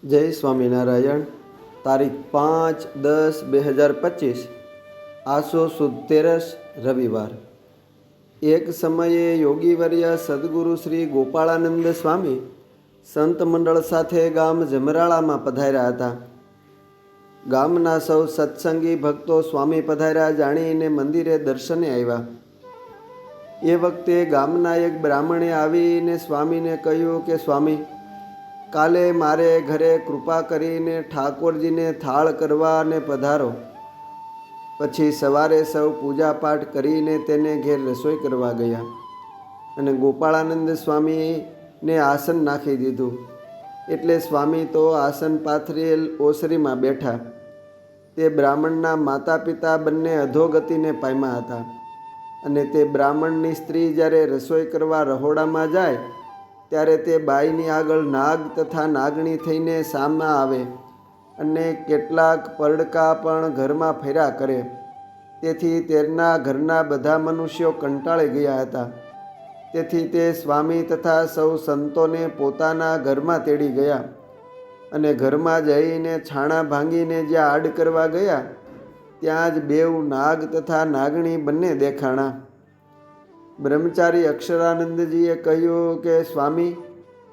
જય સ્વામિનારાયણ. તારીખ 5/10/2025 આસો સુદ 13 રવિવાર. એક સમયે યોગીવર્ય સદગુરુ શ્રી ગોપાળાનંદ સ્વામી સંત મંડળ સાથે ગામ જમરાળામાં પધાર્યા હતા. ગામના સૌ સત્સંગી ભક્તો સ્વામી પધાર્યા જાણીને મંદિરે દર્શને આવ્યા. એ વખતે ગામના એક બ્રાહ્મણે આવીને સ્વામીને કહ્યું કે સ્વામી, કાલે મારે ઘરે કૃપા કરીને ઠાકોરજીને થાળ કરવા અને પધારો. પછી સવારે સૌ પૂજાપાઠ કરીને તેને ઘેર રસોઈ કરવા ગયા અને ગોપાળાનંદ સ્વામીને આસન નાખી દીધું. એટલે સ્વામી તો આસન પાથરેલ ઓસરીમાં બેઠા. તે બ્રાહ્મણના માતા પિતા બંને અધોગતિને પામ્યા હતા અને તે બ્રાહ્મણની સ્ત્રી જ્યારે રસોઈ કરવા રહોડામાં જાય ત્યારે તે બાઈની આગળ નાગ તથા નાગણી થઈને સામે આવે અને કેટલાક પરડકા પણ ઘરમાં ફર્યા કરે. તેથી તેના ઘરના બધા મનુષ્યો કંટાળી ગયા હતા. તેથી તે સ્વામી તથા સૌ સંતોને પોતાના ઘરમાં તેડી ગયા અને ઘરમાં જઈને છાણા ભાંગીને જ્યાં આડ કરવા ગયા ત્યાં જ બેઉ નાગ તથા નાગણી બંને દેખાણા. બ્રહ્મચારી અક્ષરાનંદજીએ કહ્યું કે સ્વામી,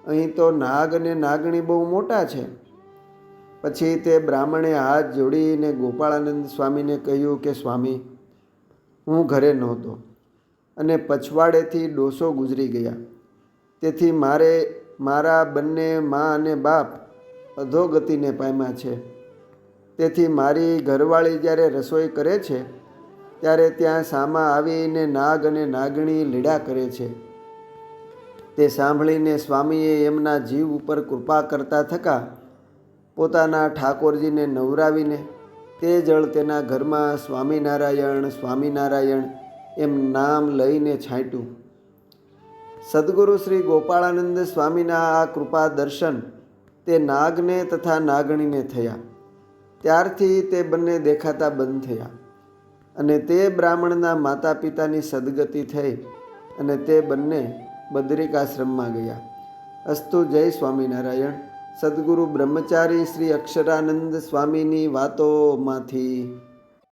અહીં તો નાગ અને નાગણી બહુ મોટા છે. પછી તે બ્રાહ્મણે હાથ જોડીને ગોપાળાનંદ સ્વામીને કહ્યું કે સ્વામી, હું ઘરે નહોતો અને પછવાડેથી ડોસો ગુજરી ગયા. તેથી મારા બંને મા અને બાપ અધોગતિને પામ્યા છે. તેથી મારી ઘરવાળી જ્યારે રસોઈ કરે છે ત્યારે ત્યાં સામા આવીને નાગ અને નાગણી લીડા કરે છે. તે સાંભળીને સ્વામીએ એમના જીવ ઉપર કૃપા કરતા થકા પોતાના ઠાકોરજીને નવરાવીને તે જળ તેના ઘરમાં સ્વામિનારાયણ સ્વામિનારાયણ એમ નામ લઈને છાંટ્યું. સદગુરુ શ્રી ગોપાળાનંદ સ્વામીના આ કૃપા દર્શન તે નાગને તથા નાગણીને થયા. ત્યારથી તે બંને દેખાતા બંધ થયા અને તે બ્રાહ્મણના માતા પિતાની સદગતિ થઈ અને તે બંને બદ્રિકાશ્રમમાં ગયા. અસ્તુ. જય સ્વામિનારાયણ. સદગુરુ બ્રહ્મચારી શ્રી અક્ષરાનંદ સ્વામીની વાતોમાંથી.